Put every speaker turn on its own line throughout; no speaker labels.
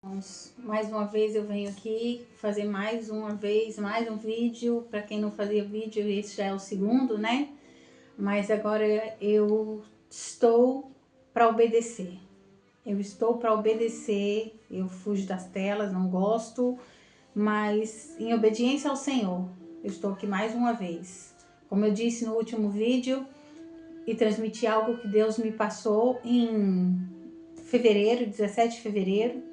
Mais uma vez eu venho aqui fazer mais um vídeo. Para quem não fazia vídeo, esse já é o segundo, né? Mas agora eu estou para obedecer. Eu estou para obedecer. Eu fujo das telas, não gosto, mas em obediência ao Senhor, eu estou aqui mais uma vez. Como eu disse no último vídeo, e transmiti algo que Deus me passou em fevereiro, 17 de fevereiro.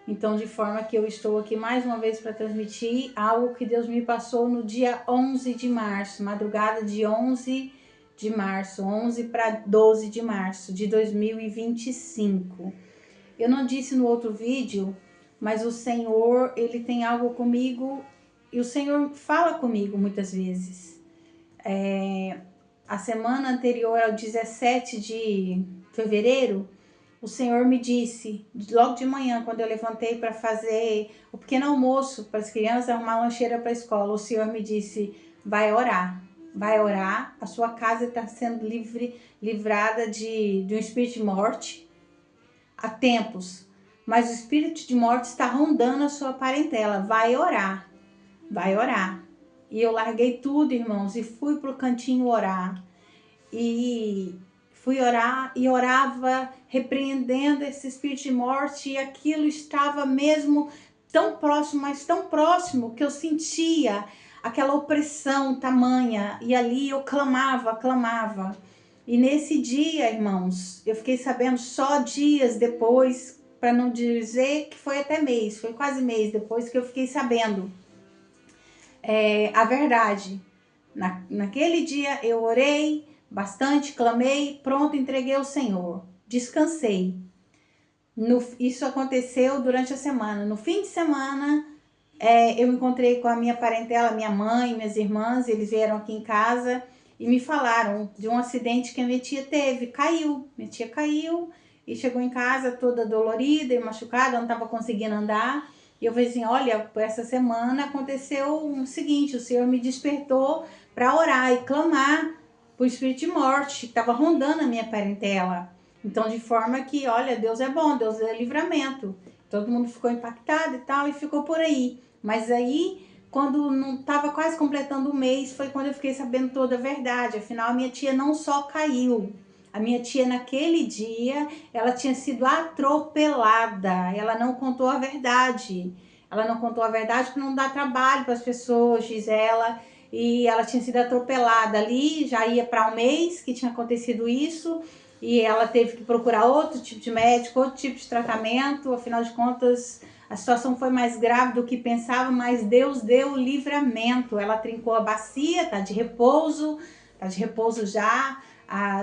Então, de forma que eu estou aqui mais uma vez para transmitir algo que Deus me passou no dia 11 de março, madrugada de 11 de março, 11 para 12 de março de 2025. Eu não disse no outro vídeo, mas o Senhor, Ele tem algo comigo e o Senhor fala comigo muitas vezes. A semana anterior ao 17 de fevereiro, o Senhor me disse, logo de manhã, quando eu levantei para fazer o pequeno almoço para as crianças, arrumar lancheira para a escola, o Senhor me disse, vai orar, a sua casa está sendo livrada de um espírito de morte há tempos, mas o espírito de morte está rondando a sua parentela, vai orar. E eu larguei tudo, irmãos, e fui pro cantinho orar. E fui orar e orava repreendendo esse espírito de morte, e aquilo estava mesmo tão próximo, mas tão próximo, que eu sentia aquela opressão tamanha, e ali eu clamava. E nesse dia, irmãos, eu fiquei sabendo só dias depois, para não dizer que foi até mês, foi quase mês depois que eu fiquei sabendo a verdade. Naquele dia eu orei bastante, clamei, pronto, entreguei ao Senhor, descansei. Isso aconteceu durante a semana. No fim de semana, eu encontrei com a minha parentela, minha mãe, minhas irmãs, eles vieram aqui em casa e me falaram de um acidente que a minha tia teve, minha tia caiu e chegou em casa toda dolorida e machucada, não estava conseguindo andar. E eu falei assim, olha, essa semana aconteceu o seguinte, o Senhor me despertou para orar e clamar por espírito de morte que estava rondando a minha parentela. Então, de forma que, olha, Deus é bom, Deus é livramento. Todo mundo ficou impactado e tal, e ficou por aí. Mas aí, quando não estava quase completando o mês, foi quando eu fiquei sabendo toda a verdade. Afinal, a minha tia não só caiu. A minha tia, naquele dia, ela tinha sido atropelada. Ela não contou a verdade. Ela não contou a verdade para não dar trabalho para as pessoas, diz ela. E ela tinha sido atropelada ali, já ia para um mês que tinha acontecido isso. E ela teve que procurar outro tipo de médico, outro tipo de tratamento. Afinal de contas, a situação foi mais grave do que pensava, mas Deus deu livramento. Ela trincou a bacia, tá de repouso já,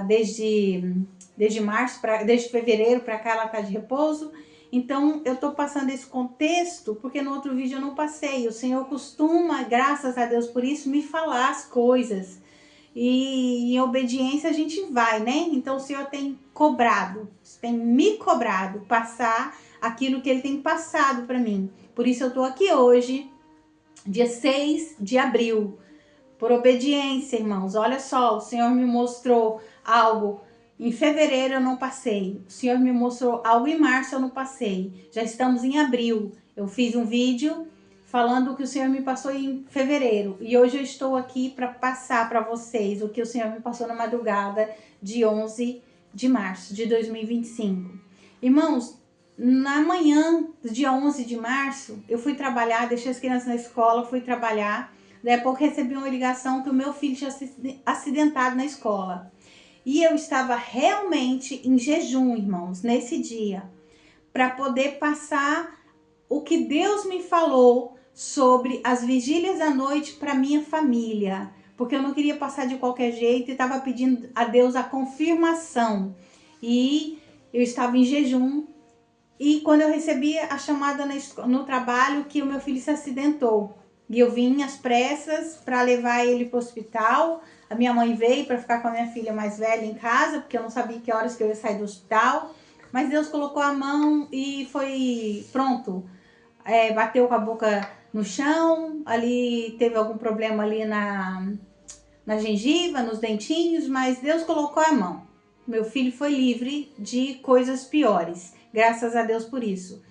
desde março, desde fevereiro para cá ela tá de repouso. Então eu tô passando esse contexto porque no outro vídeo eu não passei. O Senhor costuma, graças a Deus por isso, me falar as coisas. E em obediência a gente vai, né? Então o Senhor tem me cobrado passar aquilo que Ele tem passado para mim. Por isso eu tô aqui hoje, dia 6 de abril, por obediência, irmãos. Olha só, o Senhor me mostrou algo em fevereiro, eu não passei. O Senhor me mostrou algo em março, eu não passei. Já estamos em abril. Eu fiz um vídeo falando o que o Senhor me passou em fevereiro. E hoje eu estou aqui para passar para vocês o que o Senhor me passou na madrugada de 11 de março de 2025. Irmãos, na manhã do dia 11 de março, eu fui trabalhar, deixei as crianças na escola, fui trabalhar. Daí a pouco recebi uma ligação que o meu filho tinha sido acidentado na escola. E eu estava realmente em jejum, irmãos, nesse dia, para poder passar o que Deus me falou sobre as vigílias à noite para minha família, porque eu não queria passar de qualquer jeito e estava pedindo a Deus a confirmação. E eu estava em jejum, e quando eu recebi a chamada no trabalho que o meu filho se acidentou, e eu vim às pressas para levar ele para o hospital. A minha mãe veio para ficar com a minha filha mais velha em casa, porque eu não sabia que horas que eu ia sair do hospital. Mas Deus colocou a mão e foi pronto. Bateu com a boca no chão, ali teve algum problema ali na gengiva, nos dentinhos, mas Deus colocou a mão. Meu filho foi livre de coisas piores, graças a Deus por isso.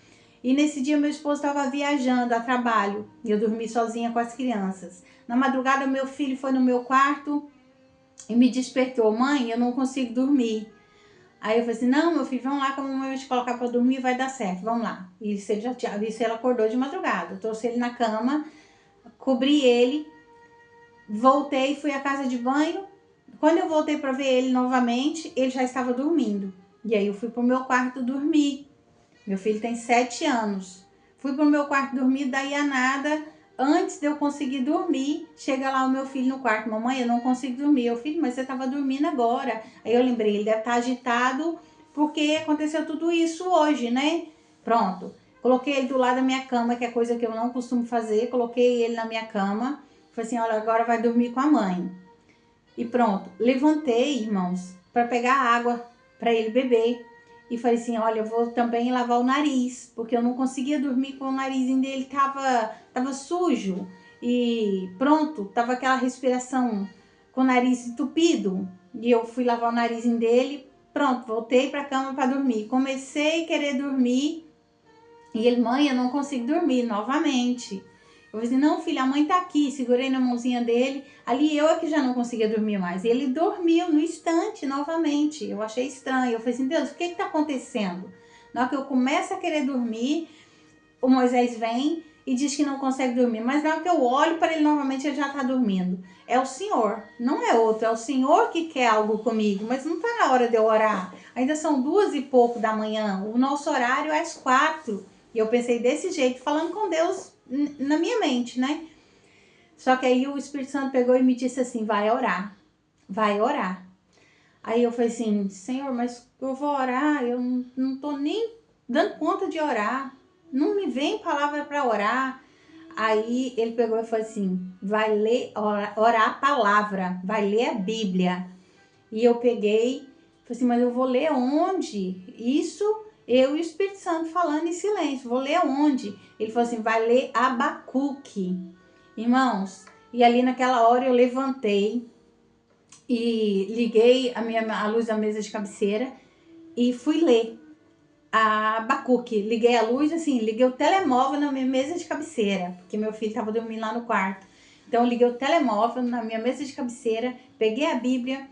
E nesse dia meu esposo estava viajando a trabalho e eu dormi sozinha com as crianças. Na madrugada meu filho foi no meu quarto e me despertou: mãe, eu não consigo dormir. Aí eu falei assim: não, meu filho, vamos lá que a mamãe vai te colocar para dormir, vai dar certo, vamos lá. E isso ele acordou de madrugada. Eu trouxe ele na cama, cobri ele, voltei, fui à casa de banho. Quando eu voltei para ver ele novamente, ele já estava dormindo. E aí eu fui pro meu quarto dormir. Meu filho tem 7 anos. Fui pro meu quarto dormir, daí a nada, antes de eu conseguir dormir, chega lá o meu filho no quarto: mamãe, eu não consigo dormir. Eu: filho, mas você estava dormindo agora. Aí eu lembrei, ele deve estar agitado porque aconteceu tudo isso hoje, né? Pronto. Coloquei ele do lado da minha cama, que é coisa que eu não costumo fazer. Coloquei ele na minha cama. Falei assim: olha, agora vai dormir com a mãe. E pronto. Levantei, irmãos, para pegar água para ele beber. E falei assim: olha, eu vou também lavar o nariz, porque eu não conseguia dormir com o narizinho dele, tava sujo. E pronto, tava aquela respiração com o nariz entupido. E eu fui lavar o narizinho dele, pronto, voltei pra cama para dormir. Comecei a querer dormir e ele: mãe, eu não consigo dormir novamente. Eu falei assim: não, filho, a mãe tá aqui. Segurei na mãozinha dele. Ali eu é que já não conseguia dormir mais. E ele dormiu no instante novamente. Eu achei estranho. Eu falei assim: Deus, o que tá acontecendo? Na hora que eu começo a querer dormir, o Moisés vem e diz que não consegue dormir. Mas na hora que eu olho para ele novamente, ele já tá dormindo. É o Senhor, não é outro. É o Senhor que quer algo comigo. Mas não tá na hora de eu orar. Ainda são 2 e pouco da manhã. O nosso horário é às 4. E eu pensei desse jeito, falando com Deus na minha mente, né? Só que aí o Espírito Santo pegou e me disse assim: vai orar, vai orar. Aí eu falei assim: Senhor, mas eu vou orar, eu não tô nem dando conta de orar, não me vem palavra para orar. Aí ele pegou e falou assim: vai ler, orar a palavra, vai ler a Bíblia. E eu peguei, falei assim: mas eu vou ler onde? Isso eu e o Espírito Santo falando em silêncio, vou ler onde? Ele falou assim: vai ler Abacuque. Irmãos, e ali naquela hora eu levantei e liguei a luz da mesa de cabeceira e fui ler a Abacuque. Liguei a luz, assim, liguei o telemóvel na minha mesa de cabeceira, porque meu filho estava dormindo lá no quarto. Então eu liguei o telemóvel na minha mesa de cabeceira, peguei a Bíblia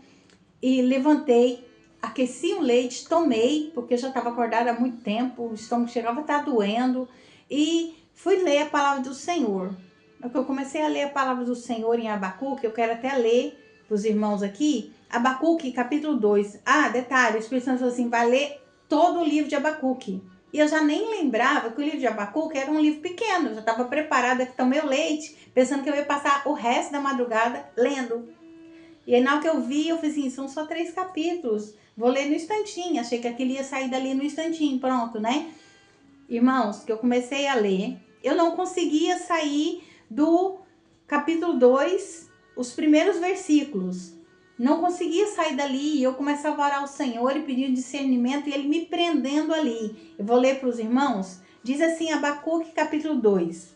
e levantei, aqueci um leite, tomei, porque eu já estava acordada há muito tempo, o estômago chegava a estar doendo, e fui ler a palavra do Senhor. Eu comecei a ler a palavra do Senhor em Abacuque, eu quero até ler para os irmãos aqui, Abacuque, capítulo 2. Ah, detalhe, o Espírito Santo falou assim: vai ler todo o livro de Abacuque. E eu já nem lembrava que o livro de Abacuque era um livro pequeno, eu já estava preparada, tomei o leite, pensando que eu ia passar o resto da madrugada lendo. E aí na hora que eu vi, eu falei assim: são só 3 capítulos, vou ler no instantinho. Achei que aquele ia sair dali no instantinho, pronto, né? Irmãos, que eu comecei a ler, eu não conseguia sair do capítulo 2, os primeiros versículos. Não conseguia sair dali, e eu começava a orar ao Senhor e pedir discernimento, e Ele me prendendo ali. Eu vou ler para os irmãos. Diz assim, Abacuque capítulo 2,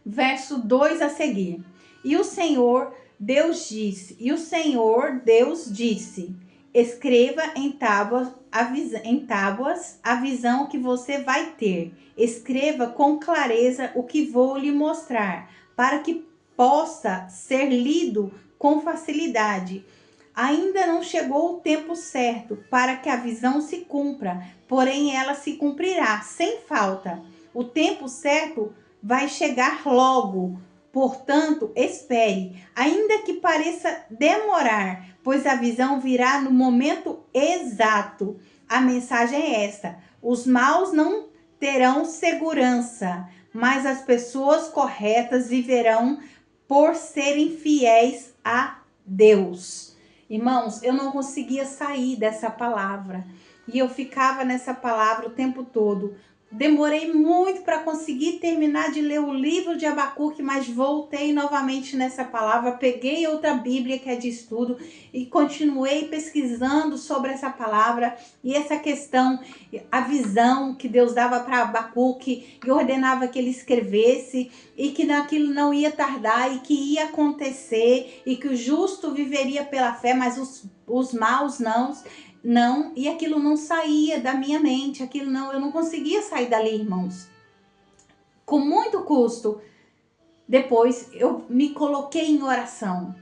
verso 2 a seguir. E o Senhor Deus disse, escreva em tábuas a visão que você vai ter. Escreva com clareza o que vou lhe mostrar, para que possa ser lido com facilidade. Ainda não chegou o tempo certo para que a visão se cumpra, porém ela se cumprirá sem falta. O tempo certo vai chegar logo. Portanto, espere, ainda que pareça demorar, pois a visão virá no momento exato. A mensagem é esta: os maus não terão segurança, mas as pessoas corretas viverão por serem fiéis a Deus. Irmãos, eu não conseguia sair dessa palavra e eu ficava nessa palavra o tempo todo. Demorei muito para conseguir terminar de ler o livro de Abacuque, mas voltei novamente nessa palavra, peguei outra Bíblia que é de estudo e continuei pesquisando sobre essa palavra e essa questão, a visão que Deus dava para Abacuque e ordenava que ele escrevesse e que naquilo não ia tardar e que ia acontecer e que o justo viveria pela fé, mas os maus não. não, e aquilo não saía da minha mente, aquilo não, eu não conseguia sair dali, irmãos. Com muito custo. Depois eu me coloquei em oração.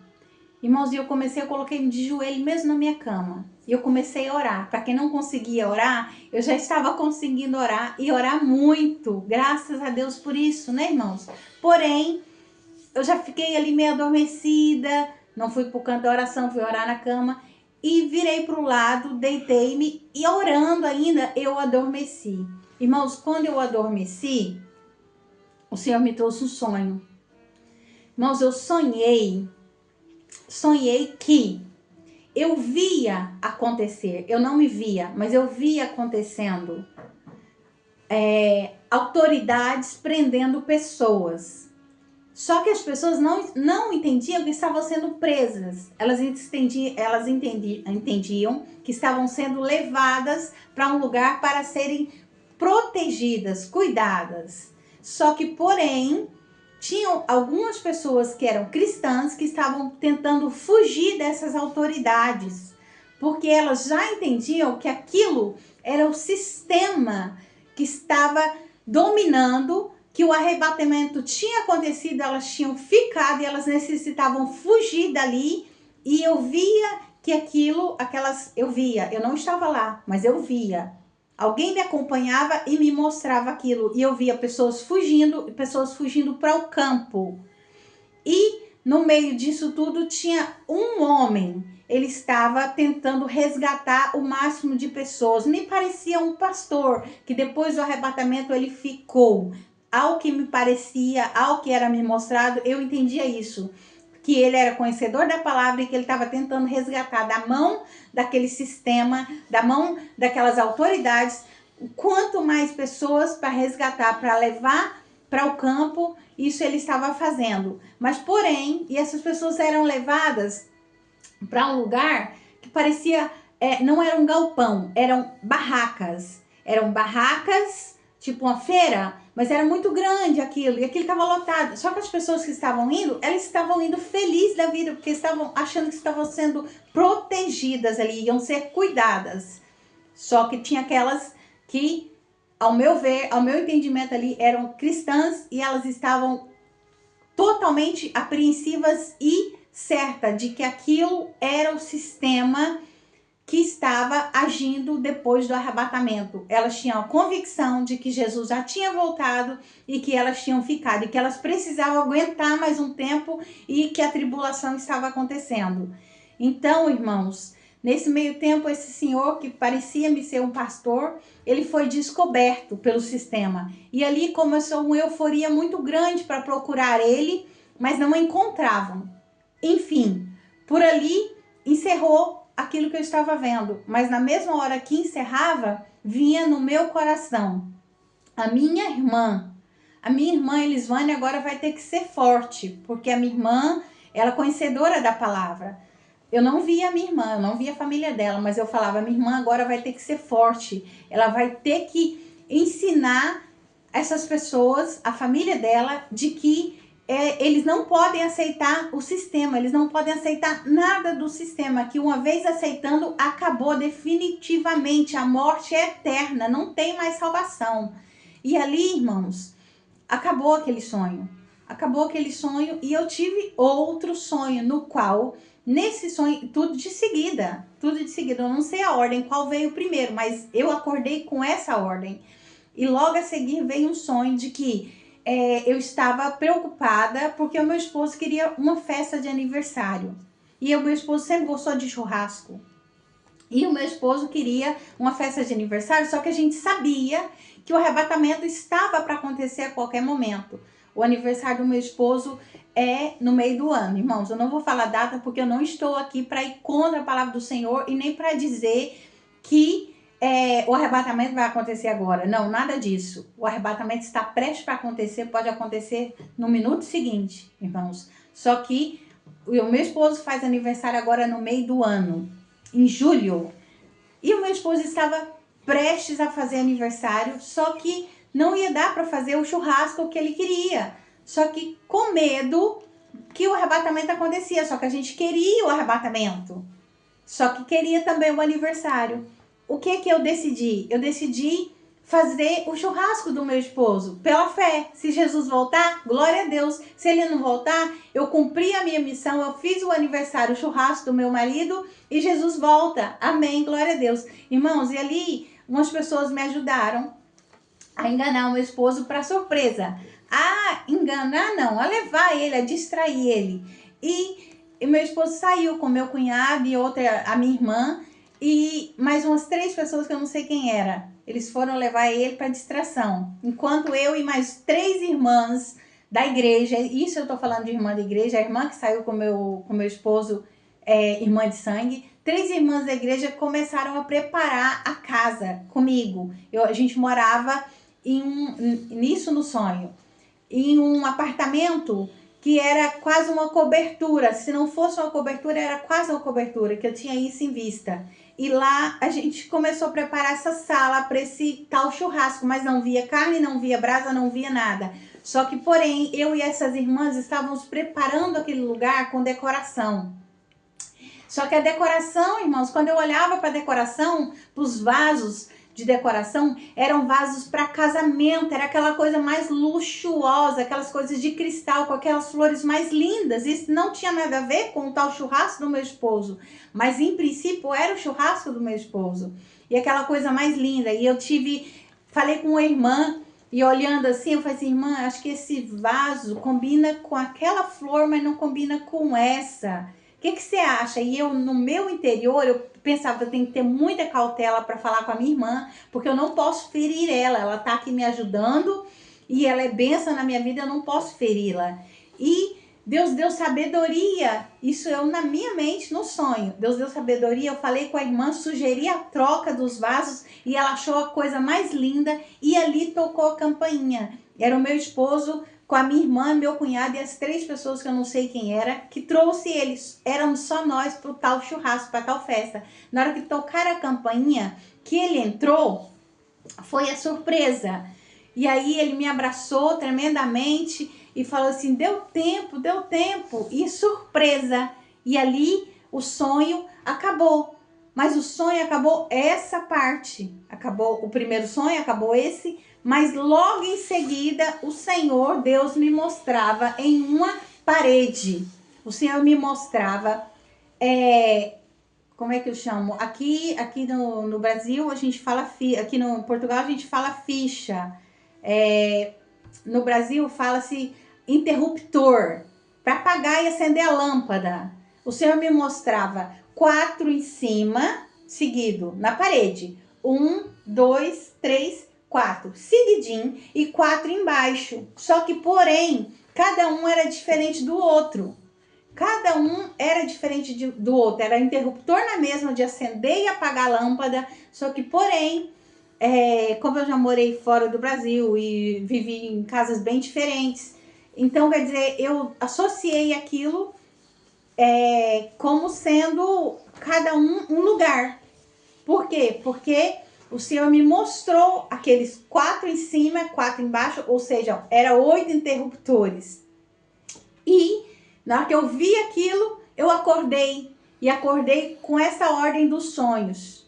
Irmãos, e eu coloquei de joelho mesmo na minha cama. E eu comecei a orar. Para quem não conseguia orar, eu já estava conseguindo orar e orar muito. Graças a Deus por isso, né, irmãos? Porém, eu já fiquei ali meio adormecida, não fui pro canto da oração, fui orar na cama e virei pro lado, deitei-me e orando ainda, eu adormeci. Irmãos, quando eu adormeci, o Senhor me trouxe um sonho. Irmãos, eu sonhei que eu via acontecer, eu não me via, mas eu via acontecendo autoridades prendendo pessoas. Só que as pessoas não entendiam que estavam sendo presas. Elas entendiam que estavam sendo levadas para um lugar para serem protegidas, cuidadas. Só que, porém, tinham algumas pessoas que eram cristãs que estavam tentando fugir dessas autoridades, porque elas já entendiam que aquilo era o sistema que estava dominando, que o arrebatamento tinha acontecido, elas tinham ficado e elas necessitavam fugir dali. E eu via que eu não estava lá, mas eu via. Alguém me acompanhava e me mostrava aquilo. E eu via pessoas fugindo para o campo. E no meio disso tudo tinha um homem. Ele estava tentando resgatar o máximo de pessoas. Me parecia um pastor, que depois do arrebatamento ele ficou. Ao que me parecia, ao que era me mostrado, eu entendia isso. Que ele era conhecedor da palavra e que ele estava tentando resgatar da mão daquele sistema, da mão daquelas autoridades, quanto mais pessoas para resgatar, para levar para o campo, isso ele estava fazendo. Mas porém, e essas pessoas eram levadas para um lugar que parecia, não era um galpão, eram barracas. Eram barracas, tipo uma feira, mas era muito grande aquilo, e aquilo estava lotado. Só que as pessoas que estavam indo, elas estavam indo felizes da vida, porque estavam achando que estavam sendo protegidas ali, iam ser cuidadas. Só que tinha aquelas que, ao meu ver, ao meu entendimento ali, eram cristãs e elas estavam totalmente apreensivas e certas de que aquilo era o sistema que estava agindo depois do arrebatamento. Elas tinham a convicção de que Jesus já tinha voltado e que elas tinham ficado, e que elas precisavam aguentar mais um tempo e que a tribulação estava acontecendo. Então, irmãos, nesse meio tempo, esse senhor que parecia me ser um pastor, ele foi descoberto pelo sistema. E ali começou uma euforia muito grande para procurar ele, mas não o encontravam. Enfim, por ali encerrou aquilo que eu estava vendo, mas na mesma hora que encerrava, vinha no meu coração: a minha irmã Elisvânia agora vai ter que ser forte, porque a minha irmã, ela é conhecedora da palavra. Eu não via a minha irmã, eu não via a família dela, mas eu falava: minha irmã agora vai ter que ser forte, ela vai ter que ensinar essas pessoas, a família dela, de que eles não podem aceitar o sistema, eles não podem aceitar nada do sistema, que uma vez aceitando, acabou definitivamente, a morte é eterna, não tem mais salvação. E ali, irmãos, acabou aquele sonho e eu tive outro sonho, no qual, nesse sonho, tudo de seguida, eu não sei a ordem, qual veio primeiro, mas eu acordei com essa ordem. E logo a seguir veio um sonho de que eu estava preocupada porque o meu esposo queria uma festa de aniversário. E o meu esposo sempre gostou de churrasco. E o meu esposo queria uma festa de aniversário, só que a gente sabia que o arrebatamento estava para acontecer a qualquer momento. O aniversário do meu esposo é no meio do ano. Irmãos, eu não vou falar data porque eu não estou aqui para ir contra a palavra do Senhor e nem para dizer que o arrebatamento vai acontecer agora. Não, nada disso. O arrebatamento está prestes para acontecer, pode acontecer no minuto seguinte, irmãos. Só que o meu esposo faz aniversário agora no meio do ano, em julho. E o meu esposo estava prestes a fazer aniversário, só que não ia dar para fazer o churrasco que ele queria. Só que com medo que o arrebatamento acontecia, só que a gente queria o arrebatamento. Só que queria também o aniversário. O que que eu decidi? Eu decidi fazer o churrasco do meu esposo, pela fé. Se Jesus voltar, glória a Deus. Se ele não voltar, eu cumpri a minha missão, eu fiz o aniversário, o churrasco do meu marido e Jesus volta. Amém, glória a Deus. Irmãos, e ali umas pessoas me ajudaram a enganar o meu esposo para surpresa. A enganar não, a levar ele, a distrair ele. E meu esposo saiu com meu cunhado e outra, a minha irmã, e mais umas 3 pessoas que eu não sei quem era. Eles foram levar ele para distração. Enquanto eu e mais 3 irmãs da igreja, isso eu tô falando de irmã da igreja, a irmã que saiu com meu esposo, irmã de sangue, 3 irmãs da igreja começaram a preparar a casa comigo. A gente morava nisso no sonho, em um apartamento que era quase uma cobertura. Se não fosse uma cobertura, era quase uma cobertura, que eu tinha isso em vista. E lá a gente começou a preparar essa sala para esse tal churrasco, mas não via carne, não via brasa, não via nada. Só que, porém, eu e essas irmãs estávamos preparando aquele lugar com decoração. Só que a decoração, irmãos, quando eu olhava para a decoração, para os vasos de decoração, eram vasos para casamento, era aquela coisa mais luxuosa, aquelas coisas de cristal, com aquelas flores mais lindas. Isso não tinha nada a ver com o tal churrasco do meu esposo, mas em princípio era o churrasco do meu esposo. E aquela coisa mais linda. E falei com uma irmã, e olhando assim, eu falei assim, irmã, acho que esse vaso combina com aquela flor, mas não combina com essa. O que você acha? E eu, no meu interior, eu pensava que eu tenho que ter muita cautela para falar com a minha irmã, porque eu não posso ferir ela. Ela tá aqui me ajudando e ela é bênção na minha vida, eu não posso feri-la. E Deus deu sabedoria, isso eu na minha mente, no sonho. Deus deu sabedoria, eu falei com a irmã, sugeri a troca dos vasos e ela achou a coisa mais linda e ali tocou a campainha. Era o meu esposo com a minha irmã, meu cunhado e as 3 pessoas que eu não sei quem era, que trouxe eles. Éramos só nós pro tal churrasco, pra tal festa. Na hora que tocaram a campainha, que ele entrou, foi a surpresa. E aí ele me abraçou tremendamente e falou assim, deu tempo, e surpresa. E ali o sonho acabou. Mas o sonho acabou essa parte. Acabou o primeiro sonho, acabou esse. Mas logo em seguida, o Senhor, Deus me mostrava em uma parede. O Senhor me mostrava, como é que eu chamo? Aqui no Brasil, a gente fala, aqui no Portugal, a gente fala ficha. No Brasil, fala-se interruptor, para apagar e acender a lâmpada. O Senhor me mostrava 4 em cima, seguido, na parede. 1, 2, 3, 4, seguidinho, e 4 embaixo. Só que, porém, cada um era diferente do outro. Cada um era diferente do outro. Era interruptor na mesma de acender e apagar a lâmpada. Só que, porém, como eu já morei fora do Brasil e vivi em casas bem diferentes, então, quer dizer, eu associei aquilo como sendo cada um lugar. Por quê? Porque o Senhor me mostrou aqueles 4 em cima, 4 embaixo, ou seja, eram 8 interruptores. E na hora que eu vi aquilo, eu acordei. E acordei com essa ordem dos sonhos.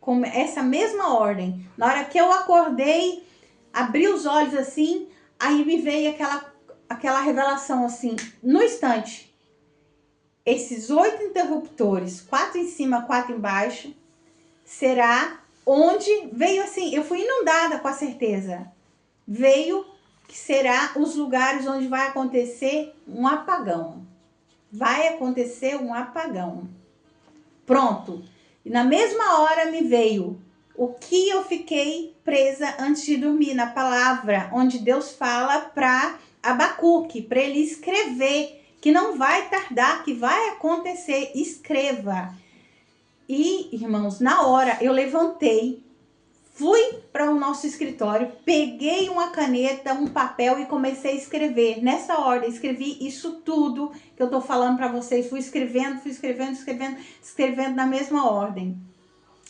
Com essa mesma ordem. Na hora que eu acordei, abri os olhos assim, aí me veio aquela revelação assim, no instante. Esses 8 interruptores, 4 em cima, 4 embaixo, será onde veio assim, eu fui inundada com a certeza. Veio que será os lugares onde vai acontecer um apagão. Vai acontecer um apagão. Pronto. E na mesma hora me veio o que eu fiquei presa antes de dormir, na palavra, onde Deus fala para Abacuque, para ele escrever, que não vai tardar, que vai acontecer, escreva. E, irmãos, na hora eu levantei, fui para o nosso escritório, peguei uma caneta, um papel e comecei a escrever. Nessa ordem, escrevi isso tudo que eu tô falando para vocês. Fui escrevendo na mesma ordem.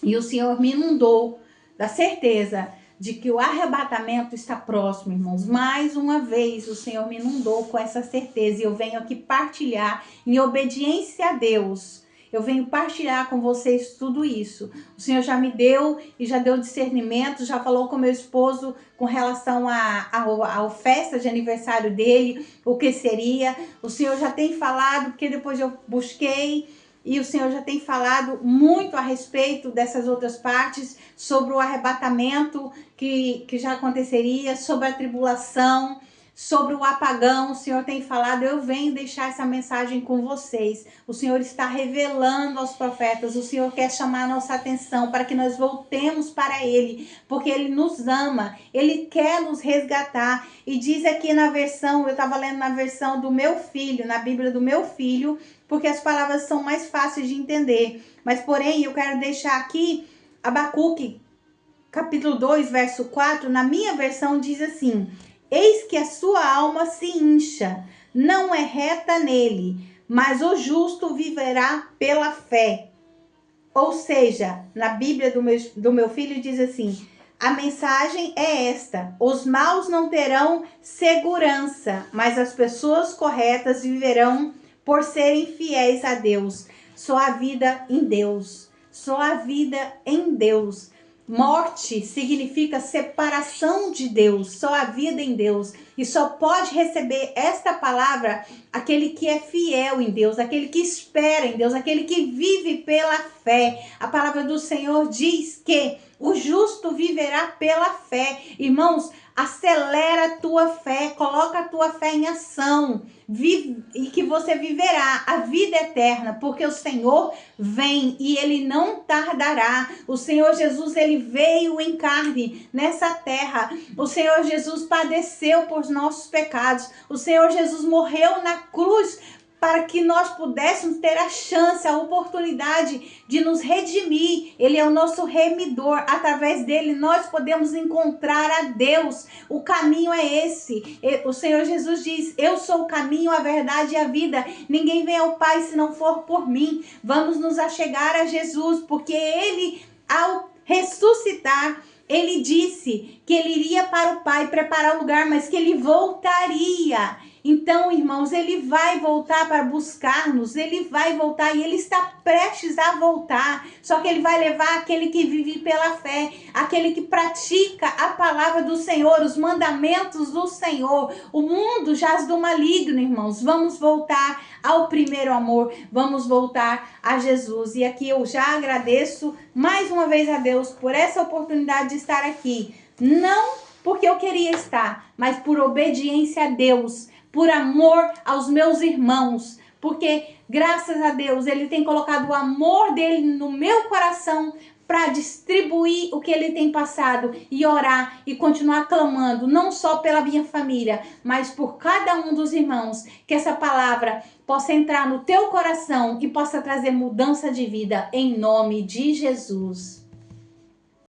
E o Senhor me inundou da certeza de que o arrebatamento está próximo, irmãos. Mais uma vez o Senhor me inundou com essa certeza e eu venho aqui partilhar em obediência a Deus. eu venho partilhar com vocês tudo isso. O Senhor já me deu e já deu discernimento, já falou com meu esposo com relação à festa de aniversário dele, o que seria. O Senhor já tem falado, porque depois eu busquei, e o Senhor já tem falado muito a respeito dessas outras partes, sobre o arrebatamento que já aconteceria, sobre a tribulação, sobre o apagão. O Senhor tem falado, eu venho deixar essa mensagem com vocês. O Senhor está revelando aos profetas, o Senhor quer chamar a nossa atenção para que nós voltemos para Ele, porque Ele nos ama, Ele quer nos resgatar. E diz aqui na versão, eu estava lendo na versão do meu filho, na Bíblia do meu filho, porque as palavras são mais fáceis de entender. Mas porém, eu quero deixar aqui, Abacuque, capítulo 2, verso 4, na minha versão diz assim: eis que a sua alma se incha, não é reta nele, mas o justo viverá pela fé. Ou seja, na Bíblia do meu filho diz assim, a mensagem é esta: os maus não terão segurança, mas as pessoas corretas viverão por serem fiéis a Deus. Só a vida em Deus, só a vida em Deus. Morte significa separação de Deus, só a vida em Deus. E só pode receber esta palavra aquele que é fiel em Deus, aquele que espera em Deus, aquele que vive pela fé. A palavra do Senhor diz que o justo viverá pela fé. Irmãos, acelera a tua fé, coloca a tua fé em ação, vive, e que você viverá a vida eterna, porque o Senhor vem e Ele não tardará. O Senhor Jesus, Ele veio em carne nessa terra. O Senhor Jesus padeceu por nossos pecados. O Senhor Jesus morreu na cruz para que nós pudéssemos ter a chance, a oportunidade de nos redimir. Ele é o nosso remidor. Através dele nós podemos encontrar a Deus. O caminho é esse. O Senhor Jesus diz, eu sou o caminho, a verdade e a vida. Ninguém vem ao Pai se não for por mim. Vamos nos achegar a Jesus, porque Ele, ao ressuscitar, Ele disse que Ele iria para o Pai preparar o lugar, mas que Ele voltaria. Então, irmãos, Ele vai voltar para buscar-nos, Ele vai voltar e Ele está prestes a voltar. Só que Ele vai levar aquele que vive pela fé, aquele que pratica a palavra do Senhor, os mandamentos do Senhor. O mundo jaz do maligno, irmãos. Vamos voltar ao primeiro amor, vamos voltar a Jesus. E aqui eu já agradeço mais uma vez a Deus por essa oportunidade de estar aqui. Não porque eu queria estar, mas por obediência a Deus, por amor aos meus irmãos, porque graças a Deus Ele tem colocado o amor dele no meu coração para distribuir o que Ele tem passado e orar e continuar clamando, não só pela minha família, mas por cada um dos irmãos, que essa palavra possa entrar no teu coração e possa trazer mudança de vida em nome de Jesus.